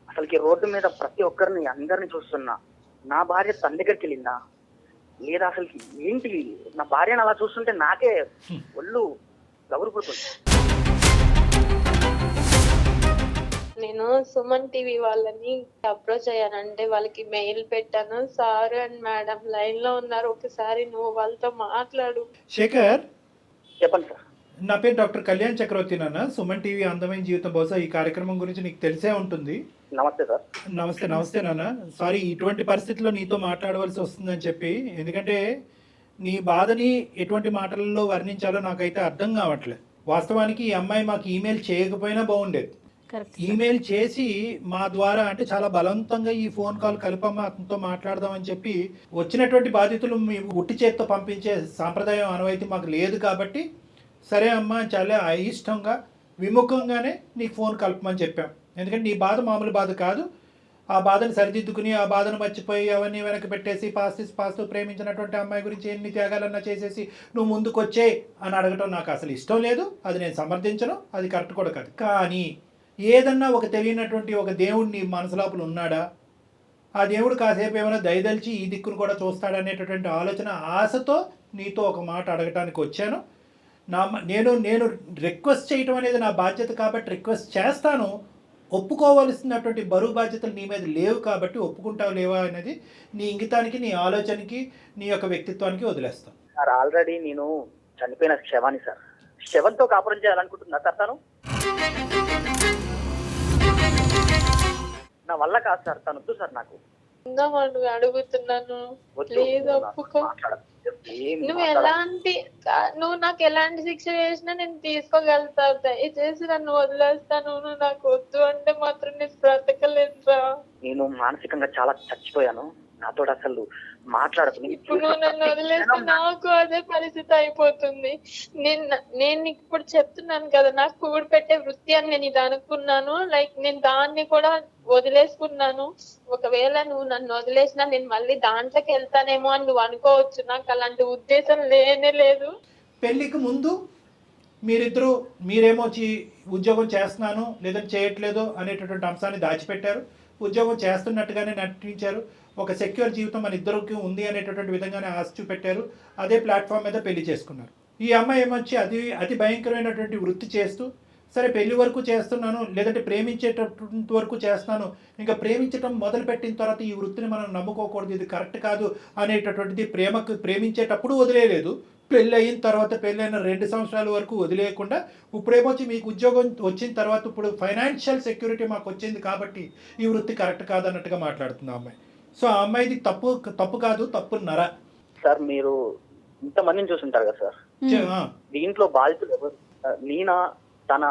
అసలుకి రోడ్డు మీద ప్రతి ఒక్కరిని అందరిని చూస్తున్నా. నా భార్య తన దగ్గరికి వెళ్ళిందా లేదా? అసలుకి ఏంటి, నా భార్యను అలా చూస్తుంటే నాకే ఒళ్ళు గౌరవపడుతుంది. నేను సుమన్ టీవీ వాళ్ళని అప్రోచ్ అయ్యానంటే వాళ్ళకి మెయిల్ పెట్టాను. సార్ అండ్ మేడం లైన్ లో ఉన్నారు, ఒకసారి నువ్వు వాళ్ళతో మాట్లాడు. శేఖర్, చెప్పండి సార్. నా పేరు డాక్టర్ కళ్యాణ్ చక్రవర్తి నాన్న. సుమన్ టీవీ అందమైన జీవితం, బహుశా ఈ కార్యక్రమం గురించి నీకు తెలిసే ఉంటుంది. నమస్తే సార్. నమస్తే నాన్న. సారీ ఇటువంటి పరిస్థితుల్లో నీతో మాట్లాడవలసి వస్తుందని చెప్పి, ఎందుకంటే నీ బాధని ఎటువంటి మాటలలో వర్ణించాలో నాకైతే అర్థం కావట్లేదు. వాస్తవానికి ఈ అమ్మాయి మాకు ఈమెయిల్ చేయకపోయినా బాగుండేది. ఈమెయిల్ చేసి మా ద్వారా అంటే చాలా బలవంతంగా ఈ ఫోన్ కాల్ కలిపమ్మ అతనితో మాట్లాడదామని చెప్పి వచ్చినటువంటి బాధితులు మేము ఉట్టి చేతితో పంపించే సాంప్రదాయం అనవైతే మాకు లేదు కాబట్టి, సరే అమ్మ చాలా అయిష్టంగా విముఖంగానే నీకు ఫోన్ కలపమని చెప్పాం. ఎందుకంటే నీ బాధ మామూలు బాధ కాదు. ఆ బాధను సరిదిద్దుకుని ఆ బాధను మర్చిపోయి అవన్నీ వెనక్కి పెట్టేసి పాస్తూ ప్రేమించినటువంటి అమ్మాయి గురించి ఎన్ని త్యాగాలన్నా చేసేసి నువ్వు ముందుకు వచ్చే అని అడగటం నాకు అసలు ఇష్టం లేదు. అది నేను సమర్థించను, అది కరెక్ట్ కూడా కాదు. కానీ ఏదన్నా ఒక తెలియనటువంటి ఒక దేవుడిని మనసు లోపల ఉన్నాడా, ఆ దేవుడు కాసేపు ఏమైనా దయదలిచి ఈ దిక్కును కూడా చూస్తాడనేటటువంటి ఆలోచన ఆశతో నీతో ఒక మాట అడగటానికి వచ్చాను. నేను రిక్వెస్ట్ చేయటం అనేది నా బాధ్యత కాబట్టి రిక్వెస్ట్ చేస్తాను. ఒప్పుకోవలసినటువంటి బరువు బాధ్యతలు నీ మీద లేవు కాబట్టి ఒప్పుకుంటావు లేవా అనేది నీ ఇంగితానికి, నీ ఆలోచనకి, నీ యొక్క వ్యక్తిత్వానికి వదిలేస్తాం. సార్ ఆల్రెడీ నేను చనిపోయిన శవాన్ని సార్. శవంతో కాపురం చేయాలనుకుంటున్నా సార్ తను. నా వల్ల కాదు సార్, తను వద్దు సార్ నాకు. ఉందామని అడుగుతున్నాను. వద్దు, లేదు ఒప్పుకో. మాట్లాడకు. ఏం నువ్వు మాట్లాడకు. నువ్వు నాకు ఎలాంటి శిక్ష చేసినా నేను తీసుకోగలుగుతా. దయచేసి నన్ను వదిలేస్తాను. నువ్వు నాకు వద్దు అంటే మాత్రం నేను బ్రతకలేదురా. నేను మానసికంగా చాలా చచ్చిపోయాను. నాతో అసలు మాట్లాడకు. ఇప్పుడు నువ్వు నన్ను వదిలేస్తే నాకు అదే పరిస్థితి అయిపోతుంది. నేను ఇప్పుడు చెప్తున్నాను కదా, నాకు కూడి పెట్టే వృత్తి అని నేను ఇది అనుకున్నాను. లైక్ నేను దాన్ని కూడా వదిలేసుకున్నాను. ఒకవేళ నువ్వు నన్ను వదిలేసినా నేను మళ్ళీ దాంట్లోకి వెళ్తానేమో అని నువ్వు అనుకోవచ్చు. నాకు అలాంటి ఉద్దేశం లేనే లేదు. పెళ్ళికి ముందు మీరేమో ఉద్యోగం చేస్తున్నాను లేదంటే చేయట్లేదు అనేటటువంటి అంశాన్ని దాచిపెట్టారు. ఉద్యోగం చేస్తున్నట్టుగానే నటించారు. ఒక సెక్యూర్ జీవితం మన ఇద్దరికి ఉంది అనేటటువంటి విధంగానే ఆశ చూపెట్టారు. అదే ప్లాట్ఫామ్ మీద పెళ్లి చేసుకున్నారు. ఈ అమ్మాయి ఏమొచ్చి అతి భయంకరమైనటువంటి వృత్తి చేస్తూ, సరే పెళ్లి వరకు చేస్తున్నాను లేదంటే ప్రేమించేటటువంటి వరకు చేస్తున్నాను, ఇంకా ప్రేమించడం మొదలుపెట్టిన తర్వాత ఈ వృత్తిని మనం నమ్ముకోకూడదు, ఇది కరెక్ట్ కాదు అనేటటువంటిది ప్రేమించేటప్పుడు వదిలేయలేదు. పెళ్ళి అయిన తర్వాత, పెళ్ళైన 2 సంవత్సరాల వరకు వదిలేయకుండా ఇప్పుడేమొచ్చి మీకు ఉద్యోగం వచ్చిన తర్వాత ఇప్పుడు ఫైనాన్షియల్ సెక్యూరిటీ మాకు వచ్చింది కాబట్టి ఈ వృత్తి కరెక్ట్ కాదు అన్నట్టుగా మాట్లాడుతుంది ఆ అమ్మాయి. సో ఆ అమ్మాయిది తప్పు కాదు, తప్పున్నర. సార్ మీరు ఇంతమందిని చూసుంటారు కదా సార్, దీంట్లో బాధితులు ఎవరు, నేనా తన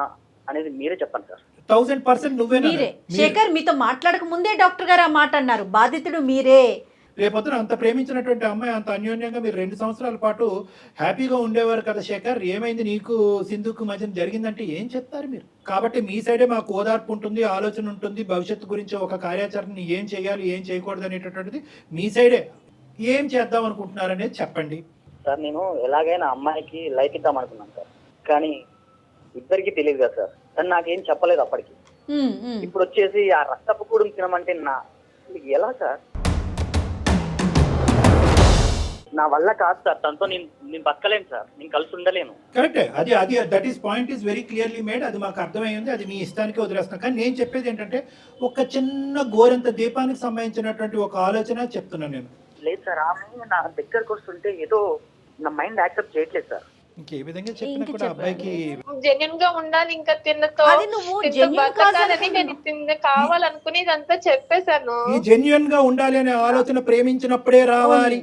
అనేది మీరే చెప్పండి సార్. 1000% నువ్వే. మీరే. శేఖర్ మీతో మాట్లాడక ముందే డాక్టర్ గారు ఆ మాట అన్నారు, బాధితుడు మీరే. రేపొద్దున అంత ప్రేమించినటువంటి అమ్మాయి అంత అన్యోన్యంగా మీరు 2 సంవత్సరాల పాటు హ్యాపీగా ఉండేవారు కదా శేఖర్, ఏమైంది నీకు సింధుకు మధ్యన జరిగిందంటే ఏం చెప్తారు మీరు? కాబట్టి మీ సైడే మాకు ఓదార్పు ఉంటుంది, ఆలోచన ఉంటుంది, భవిష్యత్తు గురించి ఒక కార్యాచరణని ఏం చేయాలి ఏం చేయకూడదు అనేటటువంటిది మీ సైడే. ఏం చేద్దాం అనుకుంటున్నారనేది చెప్పండి సార్. నేను ఎలాగైనా అమ్మాయికి లైఫ్ ఇద్దాం అనుకున్నాను సార్, కానీ ఇద్దరికి తెలియదు కదా సార్. తను నాకేం చెప్పలేదు అప్పటికి. ఇప్పుడు వచ్చేసి ఆ రక్తపు కూడం తినమంటే ఎలా సార్? నా వల్ల కాదు సార్, తనతో నేను బతకలేను సార్, నేను కలిసి ఉండలేను. కరెక్టే, అది that is point is very clearly made. అది మాకు అర్థమైంది, అది మీ ఇష్టానికి వదిలేస్తాం. కానీ నేను చెప్పేది ఏంటంటే ఒక చిన్న గోరంత దీపానికి సంబంధించినటువంటి ఒక ఆలోచన చెప్తున్నాను నేను. లేదు సార్, ఆమె నా దగ్గరకు వస్తుంటే ఏదో నా మైండ్ యాక్సెప్ట్ చేయట్లేదు సార్. ఇంకే విధంగా చెప్పినా కూడా అబ్బాయికి జెన్యున్ గా ఉండాలి, ఇంకా తిన్నతో బతకాలని నేను కావాలనుకుని ఇదంతా చెప్పేశాను. ఈ జెన్యున్ గా ఉండాలి అనే ఆలోచన ప్రేమించినప్పుడే రావాలి.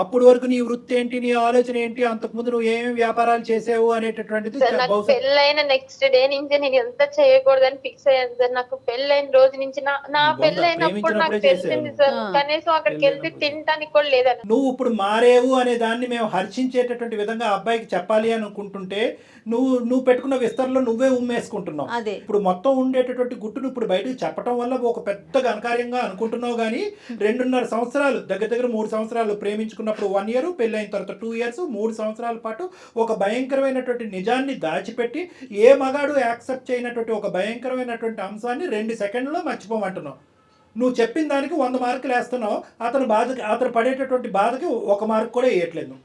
అప్పుడు వరకు నీ వృత్తి ఏంటి, నీ ఆలోచన ఏంటి, అంతకుముందు నువ్వు ఏమేమి వ్యాపారాలు చేసావు అనేటటువంటిది. నాకు పెళ్ళైన నెక్స్ట్ డే నుంచి నేను ఎంత చేయకూడదని ఫిక్స్ అయ్యాను సార్. నాకు పెళ్ళైన రోజు నుంచి నా పెళ్ళైనప్పుడు నాకు తెలిసింది సార్, కనీసం అక్కడికి వెళ్తే తినడానికి కూడా లేదని. నువ్వు ఇప్పుడు మారేవు అనే దాన్ని మేము హర్షించేటటువంటి విధంగా అబ్బాయికి చెప్పాలి అని అనుకుంటుంటే నువ్వు పెట్టుకున్న విస్తరణలో నువ్వే ఉమ్మేసుకుంటున్నావు. ఇప్పుడు మొత్తం ఉండేటటువంటి గుట్టును ఇప్పుడు బయటకు చెప్పడం వల్ల ఒక పెద్ద ఘనకార్యంగా అనుకుంటున్నావు. కానీ 2.5 సంవత్సరాలు, దగ్గర 3 సంవత్సరాలు ప్రేమించుకున్నప్పుడు 1 year, పెళ్ళైన తర్వాత 2 years, 3 సంవత్సరాల పాటు ఒక భయంకరమైనటువంటి నిజాన్ని దాచిపెట్టి ఏ మగాడు యాక్సెప్ట్ చేయనటువంటి ఒక భయంకరమైనటువంటి అంశాన్ని 2 సెకండ్లలో మర్చిపోమంటున్నావు. నువ్వు చెప్పిన దానికి 100 మార్కులు వేస్తున్నావు, అతను పడేటటువంటి బాధకి 1 మార్క్ కూడా వేయట్లేదు.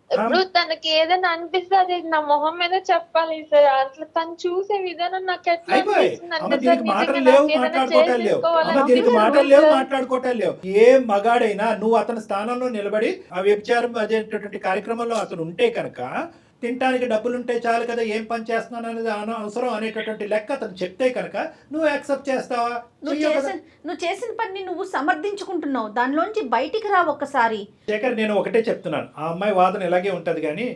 ఇప్పుడు తనకి ఏదైనా అనిపిస్తే అది నా మొహం మీద చెప్పాలి సార్. అట్లా తను చూసే విధానం నాకు ఎట్లా మాటలు లేవు, మాట్లాడుకోవటాలు లేవు. ఏ మగాడైనా నువ్వు అతని స్థానంలో నిలబడి ఆ వ్యభిచారం అదేటటువంటి కార్యక్రమంలో అతను ఉంటే కనుక తినడానికి డబ్బులుంటే చాలు కదా, ఏం పని చేస్తున్నాను అనేది అవసరం అనేటటువంటి లెక్క అతను చెప్తే కనుక నువ్వు యాక్సెప్ట్ చేస్తావా? నువ్వు చేసిన పని నువ్వు సమర్థించుకుంటున్నావు, దానిలోంచి బయటికి రా ఒక్కసారి. శేఖర్, నేను ఒకటే చెప్తున్నాను, ఆ అమ్మాయి వాదన ఇలాగే ఉంటది కానీ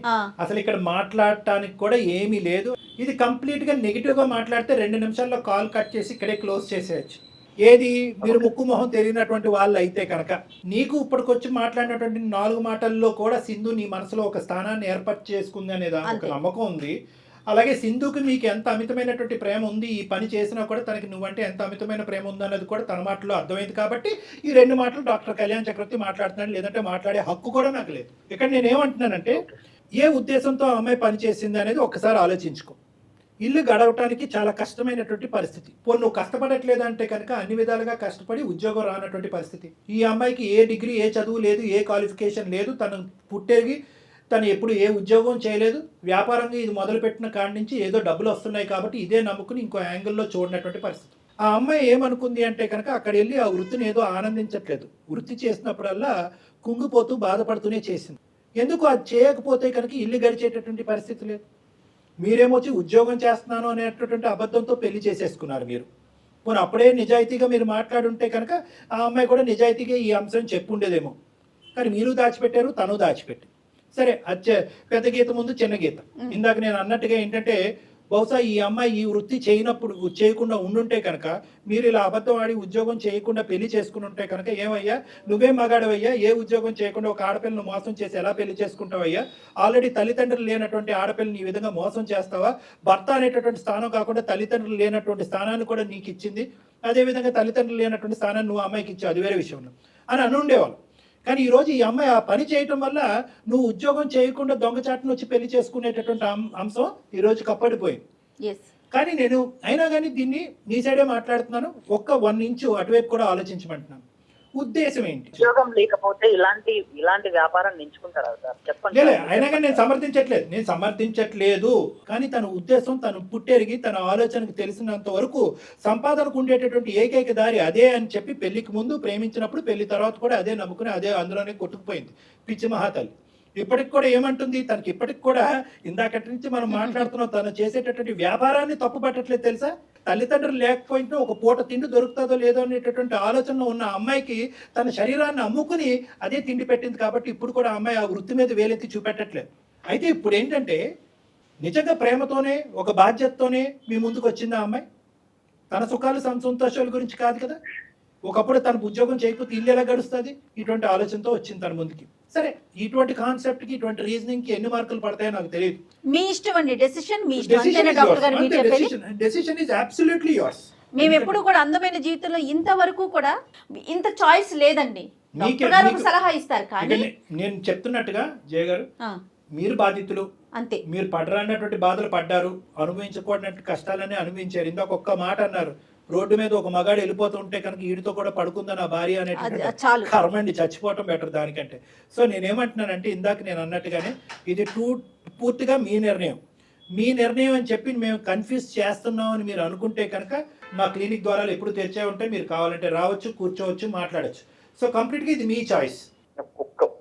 అసలు ఇక్కడ మాట్లాడటానికి కూడా ఏమీ లేదు. ఇది కంప్లీట్ గా నెగిటివ్ గా మాట్లాడితే 2 నిమిషాల్లో కాల్ కట్ చేసి ఇక్కడే క్లోజ్ చేసేయచ్చు. ఏది మీరు ముక్కు మొహం తెలియనటువంటి వాళ్ళు అయితే కనుక నీకు ఇప్పటికొచ్చి మాట్లాడినటువంటి 4 మాటల్లో కూడా సింధు నీ మనసులో ఒక స్థానాన్ని ఏర్పాటు చేసుకుంది అనేది ఒక నమ్మకం ఉంది. అలాగే సింధుకి మీకు ఎంత అమితమైనటువంటి ప్రేమ ఉంది, ఈ పని చేసినా కూడా తనకి నువ్వంటే ఎంత అమితమైన ప్రేమ ఉంది అన్నది కూడా తన మాటలో అర్థమైంది. కాబట్టి ఈ 2 మాటలు డాక్టర్ కళ్యాణ్ చక్రవర్తి మాట్లాడుతున్నాడు, లేదంటే మాట్లాడే హక్కు కూడా నాకు లేదు. ఇక్కడ నేనేమంటున్నానంటే ఏ ఉద్దేశంతో ఆ అమ్మాయి పని చేసింది అనేది ఒక్కసారి ఆలోచించుకో. ఇల్లు గడవటానికి చాలా కష్టమైనటువంటి పరిస్థితి. నువ్వు కష్టపడట్లేదు అంటే కనుక అన్ని విధాలుగా కష్టపడి ఉద్యోగం రానటువంటి పరిస్థితి. ఈ అమ్మాయికి ఏ డిగ్రీ, ఏ చదువు లేదు, ఏ క్వాలిఫికేషన్ లేదు, తను పుట్టేగి తను ఎప్పుడు ఏ ఉద్యోగం చేయలేదు. వ్యాపారంగా ఇది మొదలుపెట్టిన కాడి నుంచి ఏదో డబ్బులు వస్తున్నాయి కాబట్టి ఇదే నమ్ముకుని ఇంకో యాంగిల్లో చూడనటువంటి పరిస్థితి. ఆ అమ్మాయి ఏమనుకుంది అంటే కనుక అక్కడ వెళ్ళి ఆ వృత్తిని ఏదో ఆనందించట్లేదు, వృత్తి చేసినప్పుడల్లా కుంగిపోతూ బాధపడుతూనే చేసింది. ఎందుకు అది చేయకపోతే కనుక ఇల్లు గడిచేటటువంటి పరిస్థితి లేదు. మీరేమొచ్చి ఉద్యోగం చేస్తున్నాను అనేటటువంటి అబద్ధంతో పెళ్లి చేసేసుకున్నారు మీరు. పోనీ అప్పుడే నిజాయితీగా మీరు మాట్లాడుంటే కనుక ఆ అమ్మాయి కూడా నిజాయితీగా ఈ అంశం చెప్పుండేదేమో. కానీ మీరు దాచిపెట్టారు, తను దాచిపెట్టి. సరే, అది పెద్ద గీత ముందు చిన్న గీత. ఇందాక నేను అన్నట్టుగా ఏంటంటే బహుశా ఈ అమ్మాయి ఈ వృత్తి చేయకుండా ఉండుంటే కనుక మీరు ఇలా అబద్ధం ఆడి ఉద్యోగం చేయకుండా పెళ్లి చేసుకుని ఉంటే కనుక ఏమయ్యా, నువ్వే మగాడవయ్యా, ఏ ఉద్యోగం చేయకుండా ఒక ఆడపిల్లను మోసం చేసి ఎలా పెళ్లి చేసుకుంటావయ్యా? ఆల్రెడీ తల్లిదండ్రులు లేనటువంటి ఆడపిల్లని ఈ విధంగా మోసం చేస్తావా? భర్త అనేటటువంటి స్థానం కాకుండా తల్లిదండ్రులు లేనటువంటి స్థానాన్ని కూడా నీకు ఇచ్చింది, అదేవిధంగా తల్లిదండ్రులు లేనటువంటి స్థానాన్ని నువ్వు అమ్మాయికి ఇచ్చావు, అది వేరే విషయం అని అనుండేవాళ్ళు. కానీ ఈరోజు ఈ అమ్మాయి ఆ పని చేయటం వల్ల నువ్వు ఉద్యోగం చేయకుండా దొంగచాటును వచ్చి పెళ్లి చేసుకునేటటువంటి అంశం ఈరోజు కప్పడిపోయింది. కానీ నేను అయినా కానీ దీన్ని నీ సైడే మాట్లాడుతున్నాను, ఒక్క 1 ఇంచు అటువైపు కూడా ఆలోచించమంటున్నాను. ఉద్దేశం ఏంటి? ఉద్యోగం లేకపోతే ఇలాంటి వ్యాపారాన్ని ఎంచుకుంటారా సార్? చెప్పండి. అయినా కానీ నేను సమర్థించట్లేదు. కానీ తన ఉద్దేశం, తను పుట్టెరిగి తన ఆలోచనకు తెలిసినంత వరకు సంపాదనకు ఉండేటటువంటి ఏకైక దారి అదే అని చెప్పి పెళ్లికి ముందు ప్రేమించినప్పుడు పెళ్లి తర్వాత కూడా అదే నమ్ముకుని అదే అందులోనే కొట్టుకుపోయింది పిచ్చి మహాతల్లి. ఇప్పటికి కూడా ఏమంటుంది, తనకి ఇప్పటికి కూడా ఇందాకటి నుంచి మనం మాట్లాడుతున్నాం, తను చేసేటటువంటి వ్యాపారాన్ని తప్పు పట్టట్లేదు తెలుసా? తల్లిదండ్రులు లేకపోయినా ఒక పూట తిండి దొరుకుతుందో లేదో అనేటటువంటి ఆలోచనలో ఉన్న అమ్మాయికి తన శరీరాన్ని అమ్ముకుని అదే తిండి పెట్టింది. కాబట్టి ఇప్పుడు కూడా అమ్మాయి ఆ వృత్తి మీద వేలెత్తి చూపెట్టట్లేదు. అయితే ఇప్పుడు ఏంటంటే నిజంగా ప్రేమతోనే ఒక బాధ్యతతోనే మీ ముందుకు వచ్చింది ఆ అమ్మాయి. తన సుఖాలు సంతోషాల గురించి కాదు కదా. ఒకప్పుడు తనకు ఉద్యోగం చేయకపోతే ఇల్లు ఎలా గడుస్తుంది, ఇటువంటి ఆలోచనతో వచ్చింది తన ముందుకి. సరే, ఇటువంటి కాన్సెప్ట్ కి ఇటువంటి రీజనింగ్ కి ఎన్ని మార్కులు పడతాయో నాకు తెలియదు. మీ ఇష్టం అండి, డెసిషన్ మీ ఇష్టం. Decision is absolutely yours. మేము ఎప్పుడు కూడా అందమైన జీవితంలో ఇంతవరకు కూడా ఇంత చాయిస్ లేదండి. డాక్టర్ గారు ఒక సలహా ఇస్తారు, కానీ నేను చెప్తున్నట్టుగా జయ గారు, మీరు బాధితులు అంతే. మీరు పడరానటువంటి బాధలు పడ్డారు, అనుభవించకూడనట్టు కష్టాలన్నీ అనుభవించారు. ఇందాక ఒక్క మాట అన్నారు, రోడ్డు మీద ఒక మగాడు వెళ్ళిపోతుంటే కనుక వీడితో కూడా పడుకుందని ఆ భార్య అనేటువంటి కర్మండి, చచ్చిపోవటం బెటర్ దానికంటే. సో నేనేమంటున్నానంటే ఇందాక నేను అన్నట్టుగానే ఇది పూర్తిగా మీ నిర్ణయం. మీ నిర్ణయం అని చెప్పి మేము కన్ఫ్యూజ్ చేస్తున్నాం అని మీరు అనుకుంటే కనుక మా క్లినిక్ ద్వారాలు ఎప్పుడు తెరిచే ఉంటాయి, మీరు కావాలంటే రావచ్చు, కూర్చోవచ్చు, మాట్లాడచ్చు. సో కంప్లీట్గా ఇది మీ చాయిస్.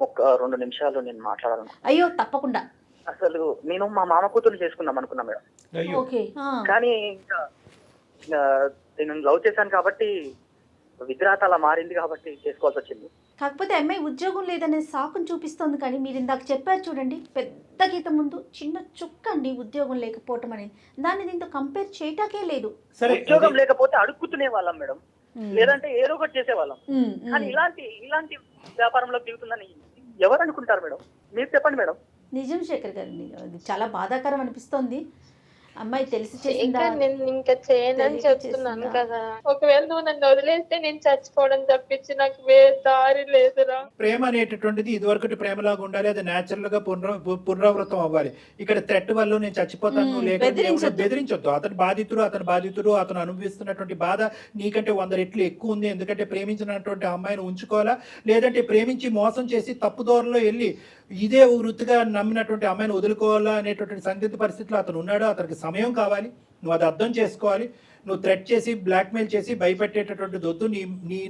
ఒక్క 2 నిమిషాలు నేను మాట్లాడాలను. అయ్యో తప్పకుండా. అసలు నేను మా మామ కూతురు చేసుకుందాం అనుకున్నా మేడం, కానీ ఇంకా నేను లవ్ చేశాను కాబట్టి విద్రాత అలా మారింది కాబట్టి చేసుకోవాల్సి వచ్చింది. కాకపోతే అమ్మాయి ఉద్యోగం లేదనే సాకును చూపిస్తోంది. కానీ మీరు ఇందాక చెప్పారు చూడండి, పెద్ద గీత ముందు చిన్న చుక్క అండి ఉద్యోగం లేకపోవటం అనేది. దాన్ని దీంతో కంపేర్ చేయటాకే లేదు. ఉద్యోగం లేకపోతే అడుక్కుతునే వాళ్ళం మేడం, లేదంటే ఏదో ఒకటి చేసేవాళ్ళం. కానీ ఇలాంటి వ్యాపారంలో దిగుతుందని ఎవరు అనుకుంటారు మేడం? మీరు చెప్పండి మేడం. నిజం శేఖర్ గారు, అది చాలా బాధాకరం అనిపిస్తోంది. అమ్మాయి తెలిసి చేసిందా? నేను ఇంకా చేయనని చెప్తున్నాను కదా. ఒకవేళ నువ్వు నన్ను వదిలేస్తే నేను చచ్చిపోవడం తప్పించి నాకు వేరే దారి లేదురా. ప్రేమ అనేటటువంటిది ఇదివరకటి ప్రేమలాగా ఉండాలి, అది న్యాచురల్ గా పునరావృతం అవ్వాలి. ఇక్కడ థ్రెట్ వల్ల నేను చచ్చిపోతాను బెదిరించొద్దు. అతను బాధితుడు, అతను అనుభవిస్తున్నటువంటి బాధ నీకంటే 100 రెట్లు ఎక్కువ ఉంది. ఎందుకంటే ప్రేమించినటువంటి అమ్మాయిని ఉంచుకోవాలా, లేదంటే ప్రేమించి మోసం చేసి తప్పుదోరలో వెళ్ళి ఇదే వృత్తిగా నమ్మినటువంటి అమ్మాయిని వదులుకోవాలా అనేటటువంటి సందిగ్ధ పరిస్థితిలో అతను ఉన్నాడు. అతనికి సమయం కావాలి, నువ్వు అది అర్థం చేసుకోవాలి. నువ్వు థ్రెట్ చేసి బ్లాక్మెయిల్ చేసి భయపెట్టేటటువంటి వద్దు.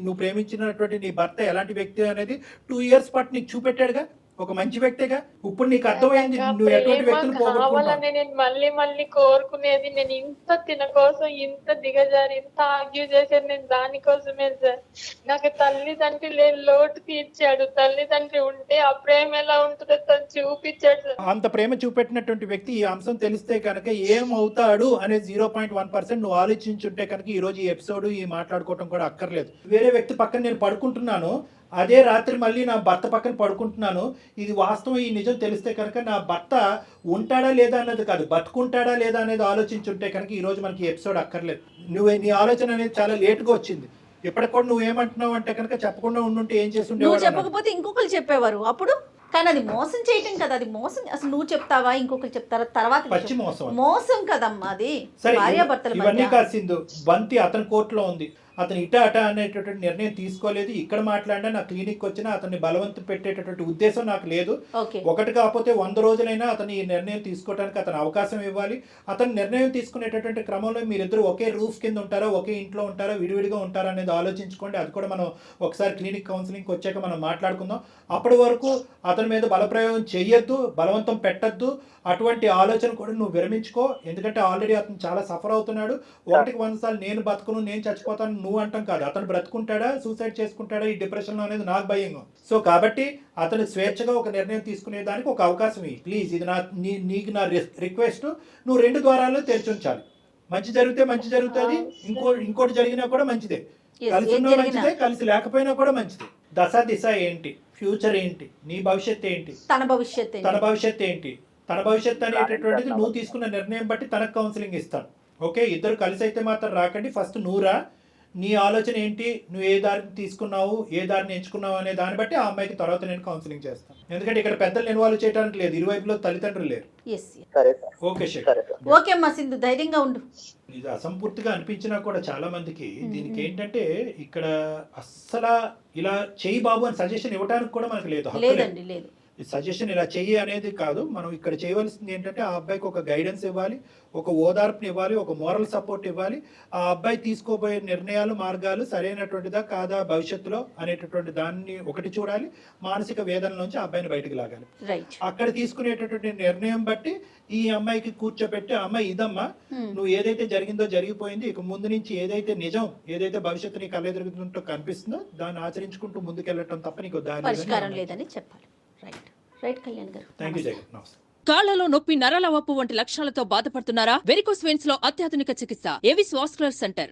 నువ్వు ప్రేమించినటువంటి నీ భర్త ఎలాంటి వ్యక్తి అనేది 2 ఇయర్స్ పాటు నీకు చూపెట్టాడుగా, ఒక మంచి వ్యక్తిగా. ఇప్పుడు నీకు అర్థమైంది నువ్వు ఎటువంటి వ్యక్తులు పోగొట్టుకున్నావు. నేను మళ్ళీ కోరుకునేది, నేను ఇంత తిన కోసం ఇంత దిగజారి ఇంత ఆర్గ్యూ చేసేది నేను దానికోసమే సార్. నాకు తల్లిదండ్రి లేని లోటు తీర్చాడు. తల్లిదండ్రి ఉంటే ఆ ప్రేమ ఎలా ఉంటుందో తను చూపించాడు సార్. అంత ప్రేమ చూపెట్టినటువంటి వ్యక్తి ఈ అంశం తెలిస్తే కనుక ఏమవుతాడు అనేది 0.1% నువ్వు ఆలోచించుంటే కనుక ఈ రోజు ఈ ఎపిసోడ్ ఈ మాట్లాడుకోవటం కూడా అక్కర్లేదు. వేరే వ్యక్తి పక్కన నేను పడుకుంటున్నాను, అదే రాత్రి మళ్ళీ నా భర్త పక్కన పడుకుంటున్నాను, ఇది వాస్తవం, ఈ నిజం తెలిస్తే కనుక నా భర్త ఉంటాడా లేదా అన్నది కాదు, బతుకుంటాడా లేదా అనేది ఆలోచించుంటే కనుక ఈ రోజు మనకి ఎపిసోడ్ అక్కర్లేదు. నీ ఆలోచన అనేది చాలా లేట్గా వచ్చింది. ఇప్పటికి కూడా నువ్వు ఏమంటున్నావు అంటే కనుక చెప్పకుండా ఉండుంటే ఏం చేస్తుండేవాడు? చెప్పకపోతే ఇంకొకరు చెప్పేవారు అప్పుడు. కానీ అది మోసం చేయటం కదా, అది మోసం. అసలు నువ్వు చెప్తావా, ఇంకొకరు చెప్తారా? తర్వాత పచ్చి మోసం కదమ్మా అది. భార్యాభర్తలు ఇవన్నీ కాసిందు బంతి అతని కోర్టులో ఉంది. అతను ఇట అట అనేటటువంటి నిర్ణయం తీసుకోలేదు. ఇక్కడ మాట్లాడినా నా క్లినిక్ వచ్చినా అతన్ని బలవంతం పెట్టేటటువంటి ఉద్దేశం నాకు లేదు. ఓకే. ఒకటి కాకపోతే 100 రోజులైనా అతను ఈ నిర్ణయం తీసుకోవడానికి అతను అవకాశం ఇవ్వాలి. అతను నిర్ణయం తీసుకునేటటువంటి క్రమంలో మీరిద్దరు ఒకే రూఫ్ కింద ఉంటారా, ఒకే ఇంట్లో ఉంటారా, విడివిడిగా ఉంటారా అనేది ఆలోచించుకోండి. అది కూడా మనం ఒకసారి క్లినిక్ కౌన్సిలింగ్కి వచ్చాక మనం మాట్లాడుకుందాం. అప్పటి వరకు అతని మీద బలప్రయోగం చెయ్యొద్దు, బలవంతం పెట్టద్దు. అటువంటి ఆలోచన కూడా నువ్వు విరమించుకో. ఎందుకంటే ఆల్రెడీ అతను చాలా సఫర్ అవుతున్నాడు. 1కి 100 సార్లు నేను బతుకును, నేను చచ్చిపోతాను నువ్వు అంటాం కాదు. అతను బ్రతుకుంటాడా, సూసైడ్ చేసుకుంటాడా ఈ డిప్రెషన్లో అనేది నాకు భయంగా. సో కాబట్టి అతను స్వేచ్ఛగా ఒక నిర్ణయం తీసుకునే దానికి ఒక అవకాశం ఇవ్వు ప్లీజ్. ఇది నీకు నా రిక్వెస్ట్. నువ్వు 2 ద్వారాలు తెరిచి ఉంచాలి. మంచి జరిగితే మంచి జరుగుతుంది, ఇంకోటి జరిగినా కూడా మంచిదే. కలిసి ఉన్నా మంచిదే, కలిసి లేకపోయినా కూడా మంచిదే. దిశ ఏంటి, ఫ్యూచర్ ఏంటి, నీ భవిష్యత్తు ఏంటి, తన భవిష్యత్తు ఏంటి, తన భవిష్యత్తు అనేటటువంటిది నువ్వు తీసుకున్న నిర్ణయం బట్టి తనకు కౌన్సిలింగ్ ఇస్తాను. ఓకే, ఇద్దరు కలిసి అయితే మాత్రం రాకండి. ఫస్ట్ నువ్వు రా, నీ ఆలోచన ఏంటి, నువ్వు ఏ దారిని తీసుకున్నావు, ఏ దారిని ఎంచుకున్నావు అనే దాన్ని బట్టి ఆ అమ్మాయికి తర్వాత నేను కౌన్సిలింగ్ చేస్తాను. ఎందుకంటే ఇక్కడ పెద్దలు ఇన్వాల్వ్ చేయడానికి లేదు, ఇరువైపులో తల్లిదండ్రులు లేరు. ఓకే శేఖర్, ఓకే అమ్మా సింధు, ధైర్యంగా ఉండు. ఇది అసంపూర్తిగా అనిపించినా కూడా చాలా మందికి దీనికి ఏంటంటే ఇక్కడ అస్సలు ఇలా చేయి బాబు అని సజెషన్ ఇవ్వడానికి కూడా మనకు లేదు, లేదండి లేదు. సజెషన్ ఇలా చెయ్యి అనేది కాదు. మనం ఇక్కడ చేయవలసింది ఏంటంటే ఆ అబ్బాయికి ఒక గైడెన్స్ ఇవ్వాలి, ఒక ఓదార్పుని ఇవ్వాలి, ఒక మోరల్ సపోర్ట్ ఇవ్వాలి. ఆ అబ్బాయి తీసుకోబోయే నిర్ణయాలు, మార్గాలు సరైనటువంటిదా కాదా భవిష్యత్తులో అనేటటువంటి దాన్ని ఒకటి చూడాలి. మానసిక వేదన నుంచి ఆ అబ్బాయిని బయటకు లాగాలి. అక్కడ తీసుకునేటటువంటి నిర్ణయం బట్టి ఈ అమ్మాయికి కూర్చోబెట్టి, అమ్మాయి ఇదమ్మా నువ్వు ఏదైతే జరిగిందో జరిగిపోయింది, ఇక ముందు నుంచి ఏదైతే నిజం, ఏదైతే భవిష్యత్తు నీకు కళ్ళెదురుగుతుంటో కనిపిస్తుందో దాన్ని ఆచరించుకుంటూ ముందుకెళ్ళటం తప్ప నీకు పరిష్కారం లేదని చెప్పాలి. రైట్ కళ్యాణ్ గారు. Thank you Jagan. నమస్తే. కాళ్లలో నొప్పి, నరాల వాపు వంటి లక్షణాలతో బాధపడుతున్నారా? వెరికోస్ వెయిన్స్ లో అత్యాధునిక చికిత్స ఏవిస్ వాస్కులర్ సెంటర్.